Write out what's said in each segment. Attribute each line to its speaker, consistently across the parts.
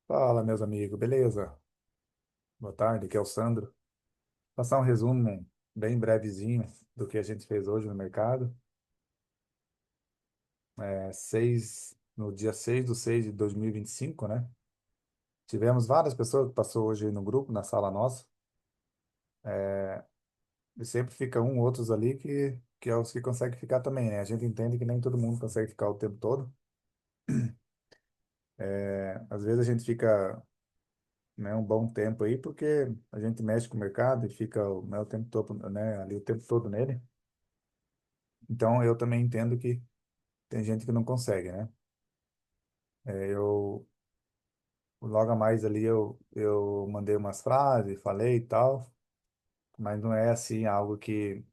Speaker 1: Fala, meus amigos, beleza? Boa tarde, aqui é o Sandro. Passar um resumo bem brevezinho do que a gente fez hoje no mercado. No dia 6/6 de 2025, né? Tivemos várias pessoas que passou hoje aí no grupo, na sala nossa. E sempre fica um, outros ali que é os que conseguem ficar também, né? A gente entende que nem todo mundo consegue ficar o tempo todo. Às vezes a gente fica, né, um bom tempo aí porque a gente mexe com o mercado e fica, né, o tempo todo, né, ali o tempo todo nele. Então eu também entendo que tem gente que não consegue, né? Eu logo a mais ali eu mandei umas frases, falei e tal, mas não é assim algo que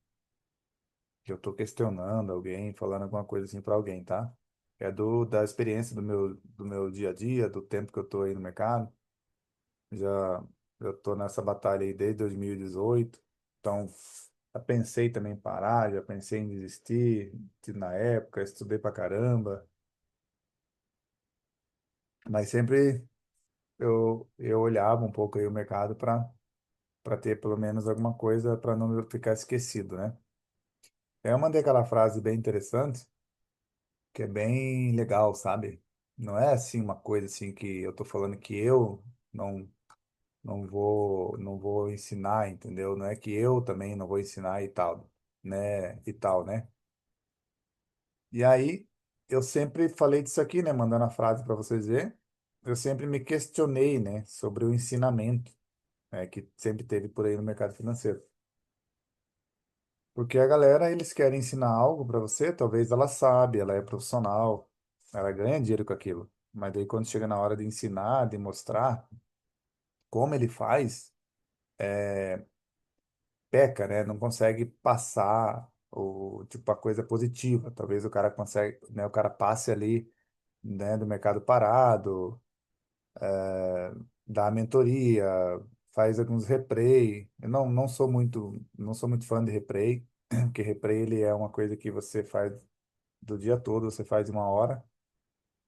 Speaker 1: eu tô questionando alguém, falando alguma coisa assim para alguém, tá? É da experiência do meu dia a dia, do tempo que eu tô aí no mercado. Já eu tô nessa batalha aí desde 2018, então já pensei também em parar, já pensei em desistir na época, estudei pra caramba, mas sempre eu olhava um pouco aí o mercado para ter pelo menos alguma coisa para não ficar esquecido, né? Eu mandei aquela frase bem interessante, que é bem legal, sabe? Não é assim uma coisa assim que eu tô falando que eu não não vou ensinar, entendeu? Não é que eu também não vou ensinar e tal, né? E tal, né? E aí eu sempre falei disso aqui, né? Mandando a frase para vocês verem. Eu sempre me questionei, né, sobre o ensinamento, que sempre teve por aí no mercado financeiro. Porque a galera, eles querem ensinar algo para você, talvez ela sabe, ela é profissional, ela ganha dinheiro com aquilo. Mas daí quando chega na hora de ensinar, de mostrar como ele faz, peca, né? Não consegue passar tipo, a coisa positiva. Talvez o cara consegue, né? O cara passe ali, né, do mercado parado, dá mentoria, faz alguns replay. Eu não sou muito fã de replay, porque replay ele é uma coisa que você faz do dia todo, você faz em uma hora,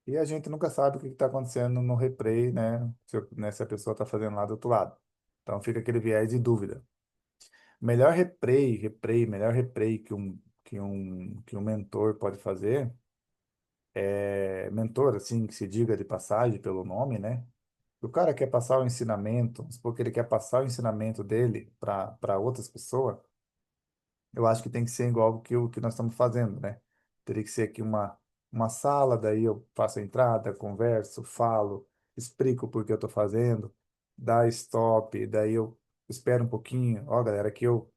Speaker 1: e a gente nunca sabe o que está acontecendo no replay, né? Se a pessoa está fazendo lá do outro lado. Então fica aquele viés de dúvida. Melhor replay que um mentor pode fazer, mentor, assim, que se diga de passagem pelo nome, né? O cara quer passar o ensinamento, vamos supor que ele quer passar o ensinamento dele para outras pessoas. Eu acho que tem que ser igual o que nós estamos fazendo, né? Teria que ser aqui uma sala, daí eu faço a entrada, converso, falo, explico por que eu estou fazendo, dá stop, daí eu espero um pouquinho. Ó, galera, aqui eu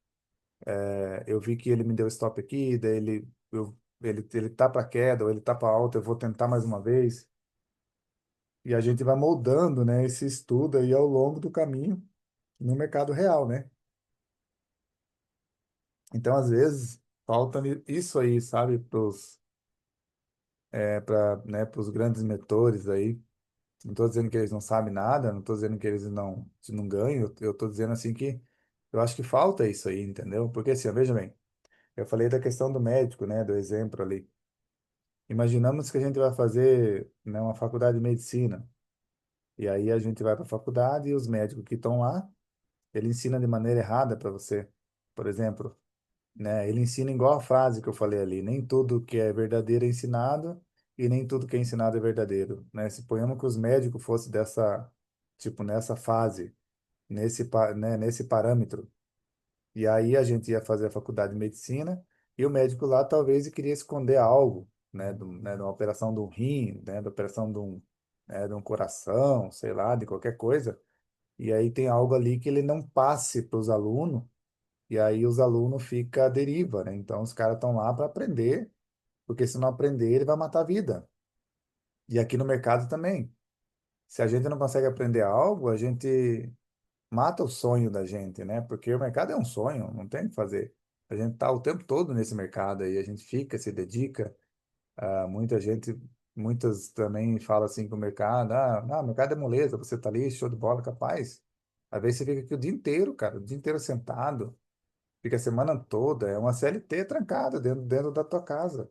Speaker 1: vi que ele me deu stop aqui, daí ele tá para queda, ou ele tá para alta, eu vou tentar mais uma vez. E a gente vai moldando, né, esse estudo aí ao longo do caminho no mercado real, né? Então, às vezes, falta isso aí, sabe, né, pros grandes mentores aí. Não estou dizendo que eles não sabem nada, não estou dizendo que eles não ganham, eu estou dizendo assim que eu acho que falta isso aí, entendeu? Porque assim, ó, veja bem, eu falei da questão do médico, né, do exemplo ali. Imaginamos que a gente vai fazer, né, uma faculdade de medicina, e aí a gente vai para a faculdade e os médicos que estão lá, ele ensina de maneira errada para você. Por exemplo, né? Ele ensina igual a frase que eu falei ali, nem tudo que é verdadeiro é ensinado e nem tudo que é ensinado é verdadeiro, né? Se ponhamos que os médicos fossem tipo, nessa fase, nesse parâmetro, e aí a gente ia fazer a faculdade de medicina e o médico lá talvez queria esconder algo, né, de uma operação de um rim, né, da operação de um coração, sei lá, de qualquer coisa, e aí tem algo ali que ele não passe para os alunos e aí os alunos ficam à deriva, né? Então os caras estão lá para aprender, porque se não aprender, ele vai matar a vida. E aqui no mercado também. Se a gente não consegue aprender algo, a gente mata o sonho da gente, né? Porque o mercado é um sonho, não tem o que fazer. A gente tá o tempo todo nesse mercado aí, a gente fica, se dedica. Muita gente, muitas também falam assim com o mercado, não, o mercado é moleza, você tá ali, show de bola, capaz. Às vezes você fica aqui o dia inteiro, cara, o dia inteiro sentado. Fica a semana toda, é uma CLT trancada dentro da tua casa.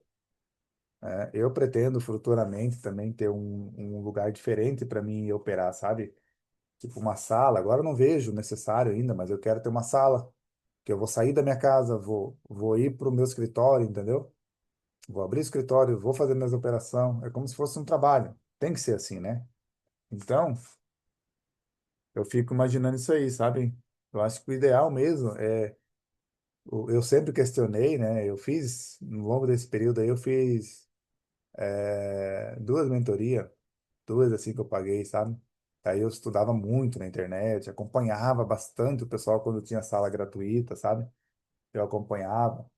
Speaker 1: Eu pretendo futuramente também ter um lugar diferente para mim operar, sabe? Tipo uma sala. Agora eu não vejo necessário ainda, mas eu quero ter uma sala que eu vou sair da minha casa, vou ir para o meu escritório, entendeu? Vou abrir o escritório, vou fazer minhas operações. É como se fosse um trabalho. Tem que ser assim, né? Então, eu fico imaginando isso aí, sabe? Eu acho que o ideal mesmo é. Eu sempre questionei, né? Eu fiz, no longo desse período aí, eu fiz duas mentorias, duas assim que eu paguei, sabe? Aí eu estudava muito na internet, acompanhava bastante o pessoal quando tinha sala gratuita, sabe? Eu acompanhava.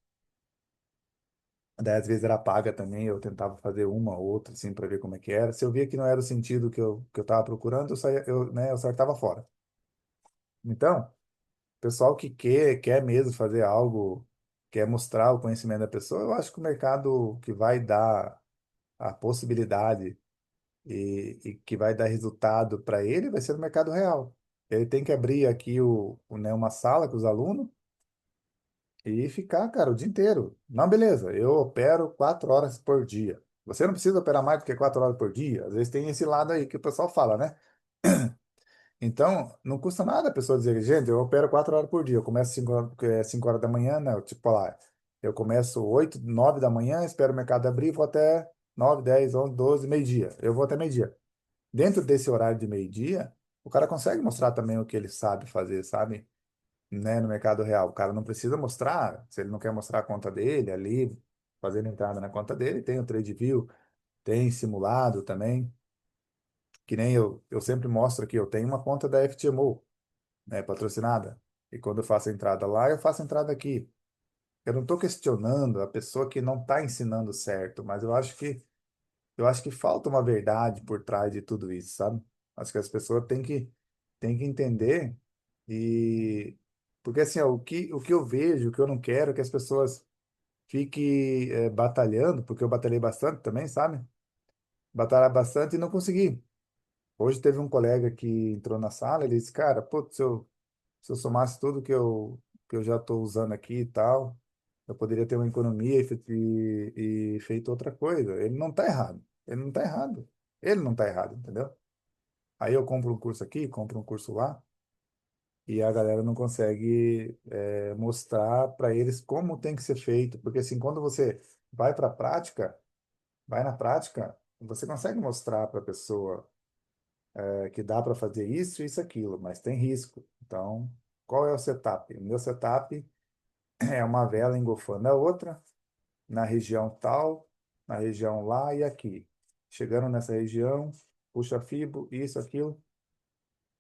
Speaker 1: Daí às vezes era paga também, eu tentava fazer uma ou outra, assim, para ver como é que era. Se eu via que não era o sentido que eu tava procurando, eu saía, eu saltava fora. Então, pessoal que quer mesmo fazer algo, quer mostrar o conhecimento da pessoa, eu acho que o mercado que vai dar a possibilidade e que vai dar resultado para ele vai ser no mercado real. Ele tem que abrir aqui né, uma sala com os alunos e ficar, cara, o dia inteiro. Não, beleza, eu opero 4 horas por dia. Você não precisa operar mais do que 4 horas por dia. Às vezes tem esse lado aí que o pessoal fala, né? Então, não custa nada a pessoa dizer, gente, eu opero 4 horas por dia. Eu começo 5 horas, 5 horas da manhã, né? Tipo lá, eu começo 8, 9 da manhã, espero o mercado abrir, vou até 9, 10, 11, 12, meio-dia. Eu vou até meio-dia. Dentro desse horário de meio-dia, o cara consegue mostrar também o que ele sabe fazer, sabe? Né, no mercado real. O cara não precisa mostrar, se ele não quer mostrar a conta dele ali, fazendo entrada na conta dele, tem o TradeView, tem simulado também, que nem eu sempre mostro aqui, eu tenho uma conta da FTMO, né, patrocinada. E quando eu faço a entrada lá, eu faço a entrada aqui. Eu não estou questionando a pessoa que não está ensinando certo, mas eu acho que falta uma verdade por trás de tudo isso, sabe? Acho que as pessoas têm que entender e porque assim, ó, o que eu vejo, o que eu não quero é que as pessoas fiquem batalhando, porque eu batalhei bastante também, sabe? Batalhar bastante e não consegui. Hoje teve um colega que entrou na sala, ele disse, cara, pô, se eu somasse tudo que eu já estou usando aqui e tal, eu poderia ter uma economia e feito outra coisa. Ele não está errado. Ele não está errado. Ele não está errado, entendeu? Aí eu compro um curso aqui, compro um curso lá, e a galera não consegue mostrar para eles como tem que ser feito. Porque assim, quando você vai para a prática, vai na prática, você consegue mostrar para a pessoa que dá para fazer isso, isso, aquilo, mas tem risco. Então, qual é o setup? O meu setup é uma vela engolfando a outra, na região tal, na região lá e aqui. Chegando nessa região, puxa fibro, isso, aquilo,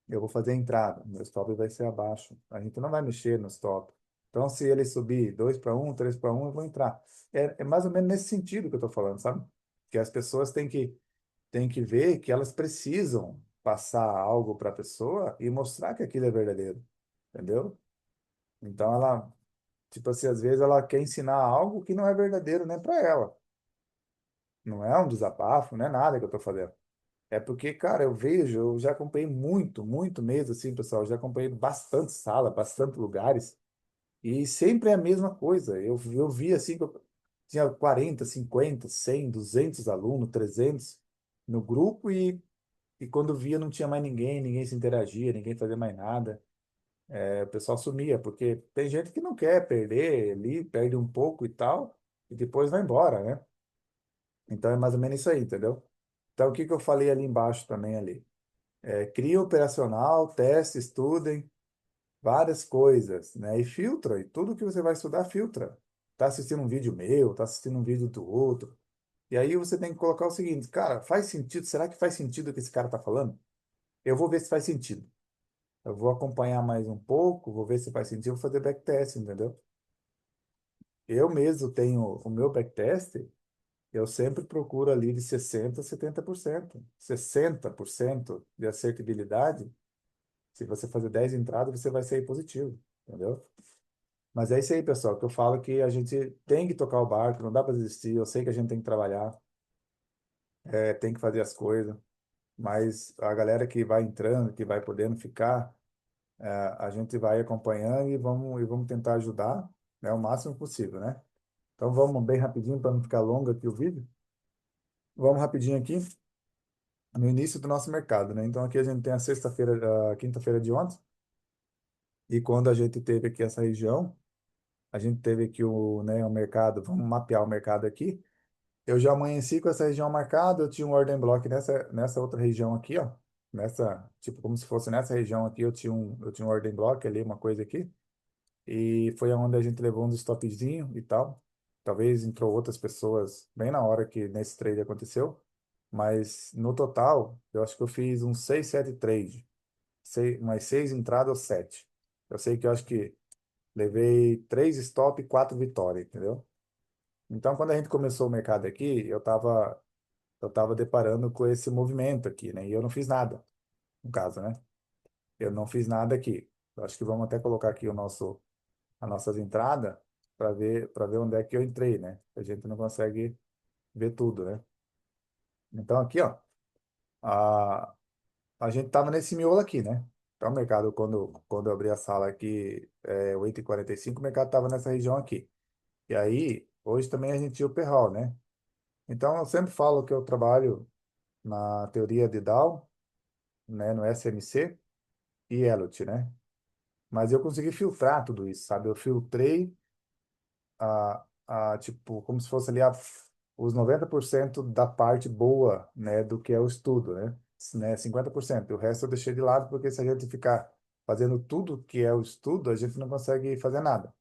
Speaker 1: eu vou fazer a entrada. Meu stop vai ser abaixo. A gente não vai mexer no stop. Então, se ele subir 2 para 1, 3 para 1, eu vou entrar. É mais ou menos nesse sentido que eu estou falando, sabe? Que as pessoas têm que ver que elas precisam passar algo para a pessoa e mostrar que aquilo é verdadeiro, entendeu? Então, ela, tipo assim, às vezes ela quer ensinar algo que não é verdadeiro nem para ela. Não é um desabafo, não é nada que eu estou fazendo. É porque, cara, eu já acompanhei muito, muito mesmo, assim, pessoal. Eu já acompanhei bastante sala, bastante lugares, e sempre é a mesma coisa. Eu vi, assim, que eu tinha 40, 50, 100, 200 alunos, 300 no grupo, e quando via não tinha mais ninguém, ninguém se interagia, ninguém fazia mais nada. O pessoal sumia, porque tem gente que não quer perder ali, perde um pouco e tal, e depois vai embora, né? Então é mais ou menos isso aí, entendeu? Então o que que eu falei ali embaixo também ali? Cria operacional, teste, estudem, várias coisas, né? E filtra, e tudo que você vai estudar, filtra. Tá assistindo um vídeo meu, tá assistindo um vídeo do outro. E aí você tem que colocar o seguinte, cara, faz sentido? Será que faz sentido o que esse cara tá falando? Eu vou ver se faz sentido. Eu vou acompanhar mais um pouco, vou ver se faz sentido, vou fazer backtest, entendeu? Eu mesmo tenho o meu backtest, eu sempre procuro ali de 60% a 70%. 60% de acertabilidade. Se você fazer 10 entradas, você vai sair positivo, entendeu? Mas é isso aí, pessoal, que eu falo que a gente tem que tocar o barco, não dá para desistir. Eu sei que a gente tem que trabalhar, tem que fazer as coisas, mas a galera que vai entrando, que vai podendo ficar, a gente vai acompanhando e vamos tentar ajudar, né, o máximo possível, né? Então vamos bem rapidinho para não ficar longo aqui o vídeo. Vamos rapidinho aqui no início do nosso mercado, né? Então aqui a gente tem a sexta-feira, a quinta-feira de ontem, e quando a gente teve aqui essa região, a gente teve aqui o mercado, vamos mapear o mercado aqui. Eu já amanheci com essa região marcada, eu tinha um ordem block nessa outra região aqui, ó. Nessa, tipo, como se fosse nessa região aqui, eu tinha um ordem block ali, uma coisa aqui. E foi onde a gente levou uns stopzinho e tal. Talvez entrou outras pessoas bem na hora que nesse trade aconteceu. Mas no total, eu acho que eu fiz uns 6 7 trade. Umas 6 entradas ou 7. Eu sei que eu acho que levei 3 stop e 4 vitórias, entendeu? Então, quando a gente começou o mercado aqui, eu tava deparando com esse movimento aqui, né? E eu não fiz nada, no caso, né? Eu não fiz nada aqui. Eu acho que vamos até colocar aqui as nossas entradas para ver onde é que eu entrei, né? A gente não consegue ver tudo, né? Então aqui, ó, a, a gente tava nesse miolo aqui, né? Então o mercado, quando eu abri a sala aqui, 8h45, o mercado tava nessa região aqui. E aí, hoje também a gente tinha o Perral, né? Então eu sempre falo que eu trabalho na teoria de Dow, né, no SMC e Elliott, né? Mas eu consegui filtrar tudo isso, sabe? Eu filtrei tipo, como se fosse ali os 90% da parte boa, né, do que é o estudo, né? 50%. O resto eu deixei de lado porque se a gente ficar fazendo tudo que é o estudo, a gente não consegue fazer nada.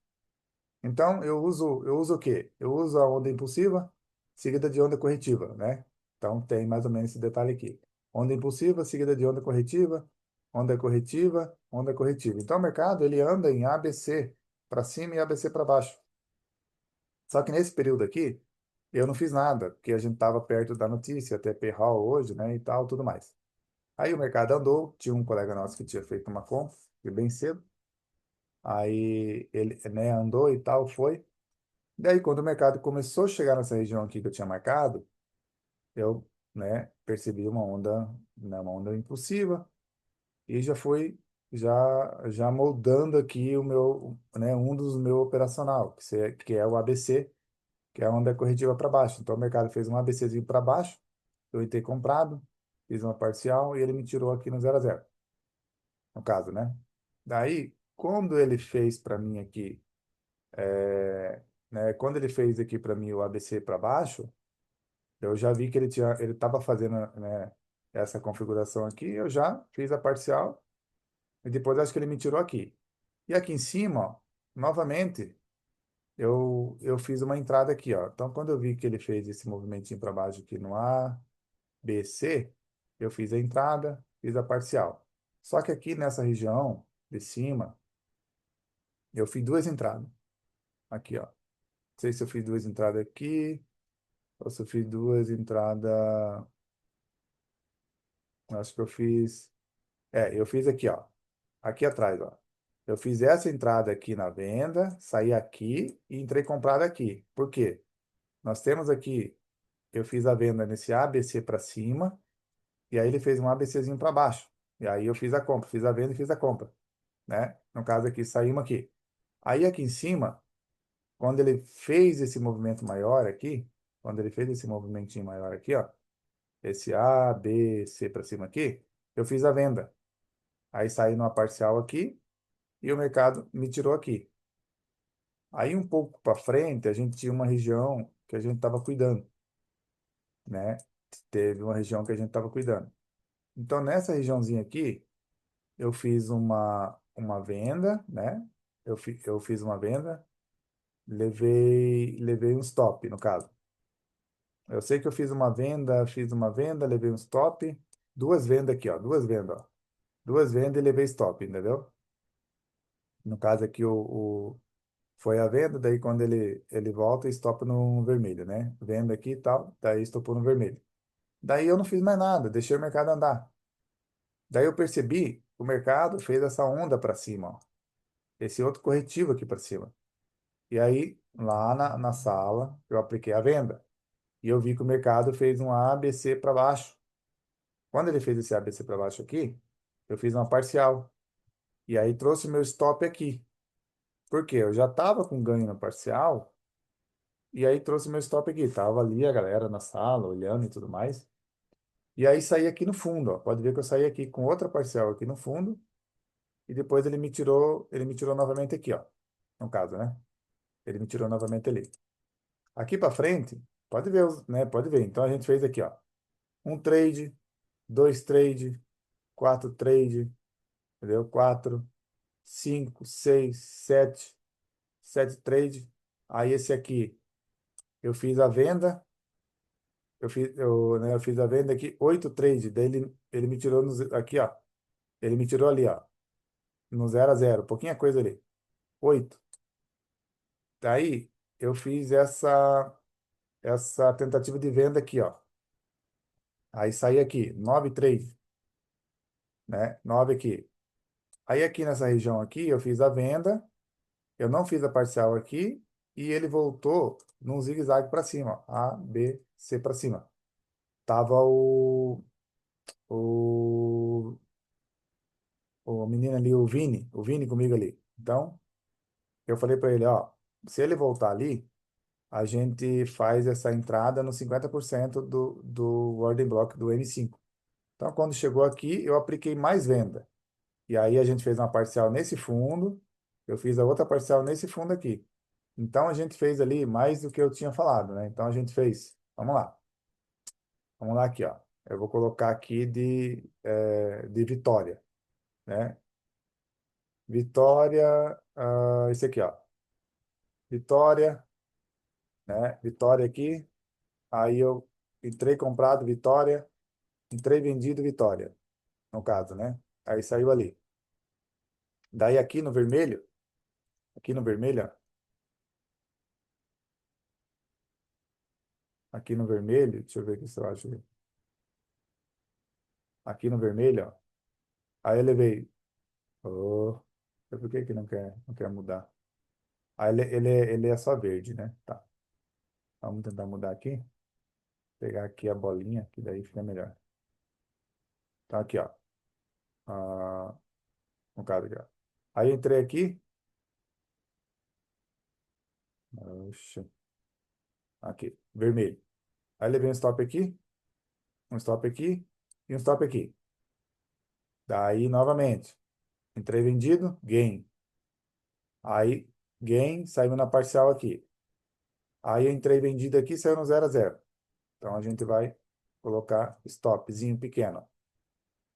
Speaker 1: Então, eu uso o quê? Eu uso a onda impulsiva seguida de onda corretiva, né? Então, tem mais ou menos esse detalhe aqui. Onda impulsiva seguida de onda corretiva, onda corretiva. Então, o mercado, ele anda em ABC para cima e ABC para baixo. Só que nesse período aqui, eu não fiz nada, porque a gente estava perto da notícia, até Hall hoje, né, e tal, tudo mais. Aí o mercado andou, tinha um colega nosso que tinha feito uma compra, foi bem cedo. Aí ele, né, andou e tal, foi. Daí, quando o mercado começou a chegar nessa região aqui que eu tinha marcado, eu, né, percebi uma onda impulsiva e já moldando aqui um dos meus operacional, que é o ABC, que é a onda corretiva para baixo. Então, o mercado fez um ABCzinho para baixo, eu entrei comprado, fiz uma parcial e ele me tirou aqui no 0 a 0, no caso, né? Daí, quando ele fez para mim aqui, né, quando ele fez aqui para mim o ABC para baixo, eu já vi que ele estava fazendo, né, essa configuração aqui, eu já fiz a parcial e depois acho que ele me tirou aqui. E aqui em cima, ó, novamente, eu fiz uma entrada aqui, ó. Então, quando eu vi que ele fez esse movimentinho para baixo aqui no A, B, C, eu fiz a entrada, fiz a parcial. Só que aqui nessa região de cima, eu fiz duas entradas. Aqui, ó. Não sei se eu fiz duas entradas aqui, ou se eu fiz duas entradas. Acho que eu fiz. Eu fiz aqui, ó. Aqui atrás, ó. Eu fiz essa entrada aqui na venda, saí aqui e entrei comprado aqui. Por quê? Nós temos aqui, eu fiz a venda nesse ABC para cima, e aí ele fez um ABCzinho para baixo. E aí eu fiz a compra, fiz a venda e fiz a compra, né? No caso aqui, saímos aqui. Aí aqui em cima, quando ele fez esse movimento maior aqui, quando ele fez esse movimentinho maior aqui, ó, esse A, B, C para cima aqui, eu fiz a venda. Aí saí numa parcial aqui e o mercado me tirou aqui. Aí um pouco para frente, a gente tinha uma região que a gente estava cuidando, né? Teve uma região que a gente estava cuidando. Então, nessa regiãozinha aqui, eu fiz uma venda, né? Eu fiz uma venda, levei um stop, no caso. Eu sei que eu fiz uma venda, levei um stop, duas vendas aqui, ó, duas vendas, ó. Duas vendas e levei stop, entendeu? No caso aqui, foi a venda, daí quando ele volta, stop no vermelho, né? Venda aqui e tal, daí estopou no vermelho. Daí eu não fiz mais nada, deixei o mercado andar. Daí eu percebi que o mercado fez essa onda para cima, ó. Esse outro corretivo aqui para cima. E aí, lá na sala, eu apliquei a venda. E eu vi que o mercado fez um ABC para baixo. Quando ele fez esse ABC para baixo aqui, eu fiz uma parcial. E aí trouxe meu stop aqui. Por quê? Eu já estava com ganho na parcial e aí trouxe meu stop aqui. Tava ali a galera na sala, olhando e tudo mais. E aí saí aqui no fundo, ó. Pode ver que eu saí aqui com outra parcial aqui no fundo, e depois ele me tirou novamente aqui, ó. No caso, né? Ele me tirou novamente ali. Aqui para frente, pode ver, né? Pode ver. Então a gente fez aqui, ó. Um trade, dois trade, quatro trade, entendeu? Quatro, cinco, seis, sete trade. Aí esse aqui, eu fiz a venda, né, eu fiz a venda aqui, oito trade. Daí ele me tirou aqui, ó. Ele me tirou ali, ó, no zero a zero, pouquinha coisa ali. Oito. Daí eu fiz essa tentativa de venda aqui, ó. Aí saí aqui, nove trade, né? Nove aqui. Aí aqui nessa região aqui, eu fiz a venda, eu não fiz a parcial aqui, e ele voltou num zigue-zague para cima, ó. A, B, C para cima. Tava o, o menino ali, o Vini comigo ali. Então, eu falei para ele, ó, se ele voltar ali, a gente faz essa entrada no 50% do ordem block do M5. Então, quando chegou aqui, eu apliquei mais venda. E aí a gente fez uma parcial nesse fundo, eu fiz a outra parcial nesse fundo aqui. Então, a gente fez ali mais do que eu tinha falado, né? Então, a gente fez, vamos lá aqui, ó. Eu vou colocar aqui de Vitória, né? Vitória, esse aqui, ó. Vitória, né? Vitória aqui. Aí eu entrei comprado, Vitória. Entrei vendido, Vitória, no caso, né? Aí saiu ali. Daí aqui no vermelho, ó, aqui no vermelho, deixa eu ver aqui se eu acho. Aqui no vermelho, ó. Aí eu levei. Oh, por que que não quer mudar? Aí ele é só verde, né? Tá. Vamos tentar mudar aqui. Pegar aqui a bolinha, que daí fica melhor. Tá aqui, ó. Ah, no caso aqui, ó. Aí eu entrei aqui. Oxe, aqui, vermelho. Aí levei um stop aqui e um stop aqui. Daí, novamente, entrei vendido, gain. Aí, gain, saiu na parcial aqui. Aí, eu entrei vendido aqui, saiu no zero a zero. Então, a gente vai colocar stopzinho pequeno.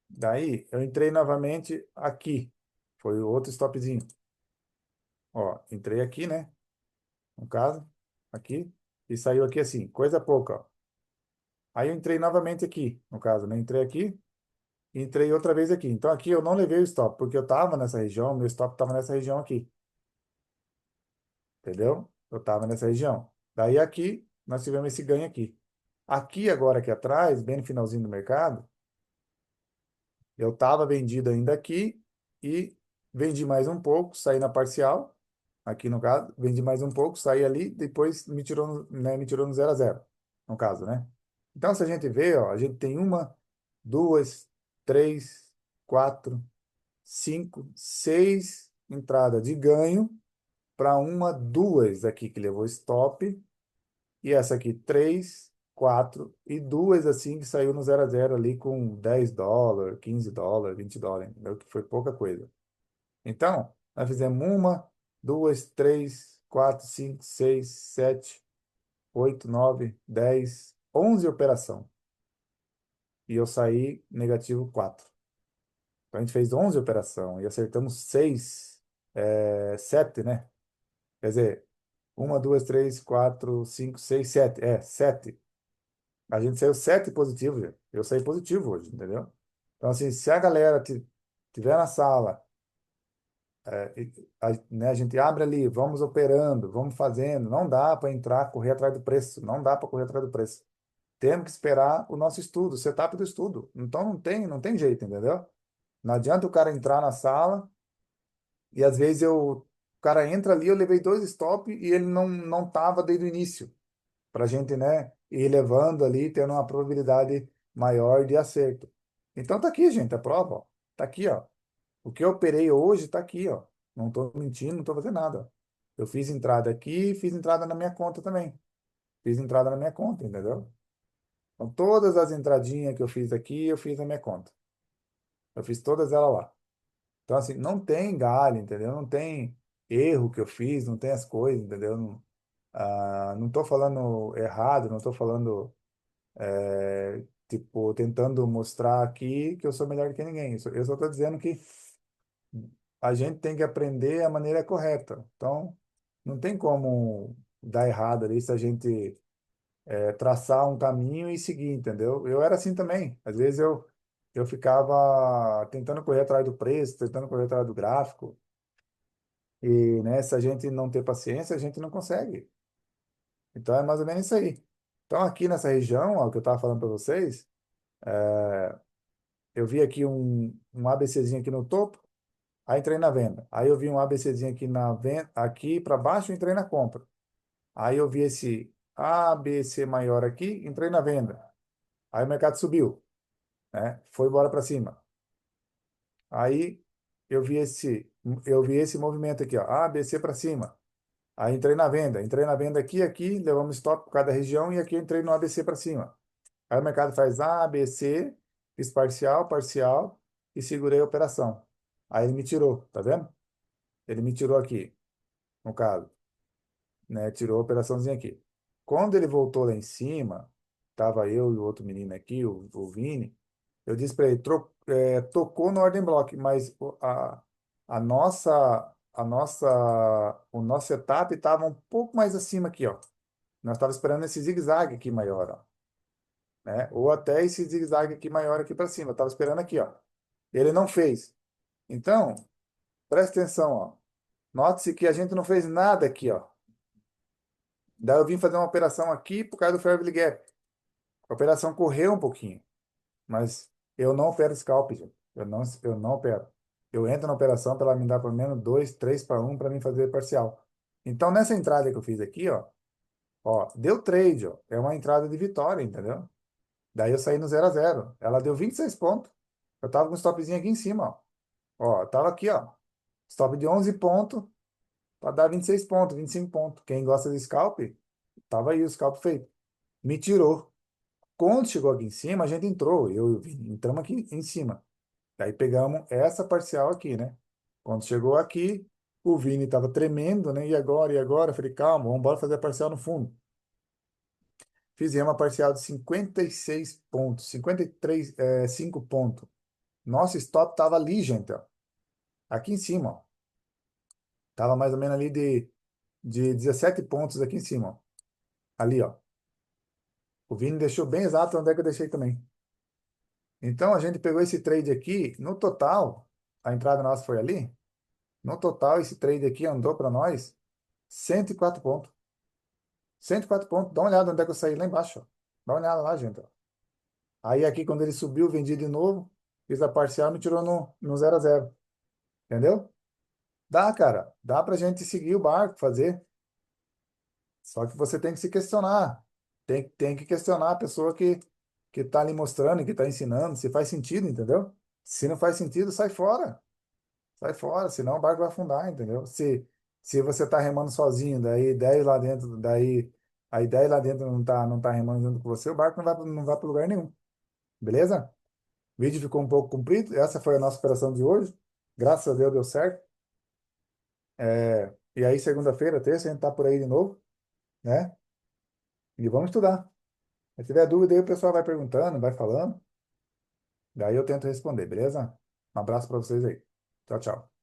Speaker 1: Daí, eu entrei novamente aqui. Foi o outro stopzinho. Ó, entrei aqui, né? No caso, aqui. E saiu aqui assim, coisa pouca, ó. Aí, eu entrei novamente aqui, no caso, né? Entrei aqui e entrei outra vez aqui. Então, aqui eu não levei o stop, porque eu estava nessa região, meu stop estava nessa região aqui. Entendeu? Eu estava nessa região. Daí aqui, nós tivemos esse ganho aqui. Aqui agora, aqui atrás, bem no finalzinho do mercado, eu estava vendido ainda aqui e vendi mais um pouco, saí na parcial, aqui no caso, vendi mais um pouco, saí ali, depois me tirou, né, me tirou no zero a zero, no caso, né? Então, se a gente vê, ó, a gente tem uma, duas, três, quatro, cinco, seis entradas de ganho para uma, duas aqui que levou stop. E essa aqui, 3, 4 e duas assim que saiu no zero a zero ali com US$ 10, US$ 15, US$ 20, entendeu? Que foi pouca coisa. Então, nós fizemos uma, duas, três, quatro, cinco, seis, sete, oito, nove, 10, 11 operação. E eu saí negativo 4. Então, a gente fez 11 operação e acertamos 6, 7, né? Quer dizer, uma, duas, três, quatro, cinco, seis, sete. É, 7. A gente saiu sete positivo, gente. Eu saí positivo hoje, entendeu? Então, assim, se a galera tiver na sala, né, a gente abre ali, vamos operando, vamos fazendo, não dá para entrar, correr atrás do preço, não dá para correr atrás do preço. Temos que esperar o nosso estudo, o setup do estudo. Então, não tem jeito, entendeu? Não adianta o cara entrar na sala e às vezes o cara entra ali, eu levei dois stop e ele não tava desde o início para a gente, né, ir levando ali, tendo uma probabilidade maior de acerto. Então tá aqui, gente, a prova, ó. Tá aqui, ó. O que eu operei hoje tá aqui, ó. Não tô mentindo, não tô fazendo nada, ó. Eu fiz entrada aqui, fiz entrada na minha conta também. fiz entrada na minha conta, entendeu? Então, todas as entradinhas que eu fiz aqui, eu fiz na minha conta. Eu fiz todas elas lá. Então, assim, não tem galho, entendeu? Não tem erro que eu fiz, não tem as coisas, entendeu? Não, não tô falando errado, não tô falando, tipo, tentando mostrar aqui que eu sou melhor que ninguém. Eu só tô dizendo que a gente tem que aprender a maneira correta. Então, não tem como dar errado ali se a gente traçar um caminho e seguir, entendeu? Eu era assim também. Às vezes eu ficava tentando correr atrás do preço, tentando correr atrás do gráfico. E, né, se a gente não ter paciência, a gente não consegue. Então é mais ou menos isso aí. Então aqui nessa região, ó, que eu estava falando para vocês, eu vi aqui um ABCzinho aqui no topo, aí entrei na venda. Aí eu vi um ABCzinho aqui na venda, aqui para baixo, entrei na compra. Aí eu vi esse ABC maior aqui, entrei na venda. Aí o mercado subiu, né? Foi embora para cima. Aí eu vi esse, eu vi esse movimento aqui, ó, ABC para cima. Aí entrei na venda aqui, aqui, levamos stop por cada região e aqui eu entrei no ABC para cima. Aí o mercado faz A, B, C, fiz parcial, parcial e segurei a operação. Aí ele me tirou, tá vendo? Ele me tirou aqui, no caso, né? Tirou a operaçãozinha aqui. Quando ele voltou lá em cima, tava eu e o outro menino aqui, o Vini, eu disse para ele, tocou no ordem block, mas o nosso setup estava um pouco mais acima aqui, ó. Nós estava esperando esse zigue-zague aqui maior, ó, né? Ou até esse zigue-zague aqui maior aqui para cima. Eu estava esperando aqui, ó. Ele não fez. Então, presta atenção, ó. Note-se que a gente não fez nada aqui, ó. Daí eu vim fazer uma operação aqui por causa do Fair Value Gap. A operação correu um pouquinho, mas eu não opero scalp, gente. Eu não opero. Eu entro na operação para ela me dar pelo menos 2, 3 para 1 para mim fazer parcial. Então, nessa entrada que eu fiz aqui, ó, deu trade, ó. É uma entrada de vitória, entendeu? Daí eu saí no 0 a 0. Ela deu 26 pontos. Eu tava com um stopzinho aqui em cima, ó. Ó, tava aqui, ó. Stop de 11 pontos para dar 26 pontos, 25 pontos. Quem gosta de scalp, tava aí o scalp feito. Me tirou. Quando chegou aqui em cima, a gente entrou. Eu e o Vini entramos aqui em cima. Daí pegamos essa parcial aqui, né? Quando chegou aqui, o Vini tava tremendo, né? E agora? E agora? Eu falei, calma, vamos embora fazer a parcial no fundo. Fizemos a parcial de 56 pontos, 53, 5 pontos. Nosso stop tava ali, gente, ó. Aqui em cima, ó. Tava mais ou menos ali de 17 pontos aqui em cima, ó. Ali, ó. O Vini deixou bem exato onde é que eu deixei também. Então, a gente pegou esse trade aqui, no total, a entrada nossa foi ali. No total, esse trade aqui andou para nós 104 pontos. 104 pontos. Dá uma olhada onde é que eu saí lá embaixo, ó. Dá uma olhada lá, gente, ó. Aí aqui, quando ele subiu, vendi de novo, fiz a parcial e me tirou no 0 a 0. Entendeu? Dá, cara. Dá pra gente seguir o barco, fazer. Só que você tem que se questionar. Tem que questionar a pessoa que está ali mostrando, que está ensinando, se faz sentido, entendeu? Se não faz sentido, sai fora. Sai fora, senão o barco vai afundar, entendeu? Se você está remando sozinho, daí 10 lá dentro, daí aí 10 lá dentro não tá remando junto com você, o barco não vai para lugar nenhum. Beleza? O vídeo ficou um pouco comprido. Essa foi a nossa operação de hoje. Graças a Deus deu certo. E aí, segunda-feira, terça, a gente tá por aí de novo, né? E vamos estudar. Se tiver dúvida aí, o pessoal vai perguntando, vai falando. Daí eu tento responder, beleza? Um abraço para vocês aí. Tchau, tchau.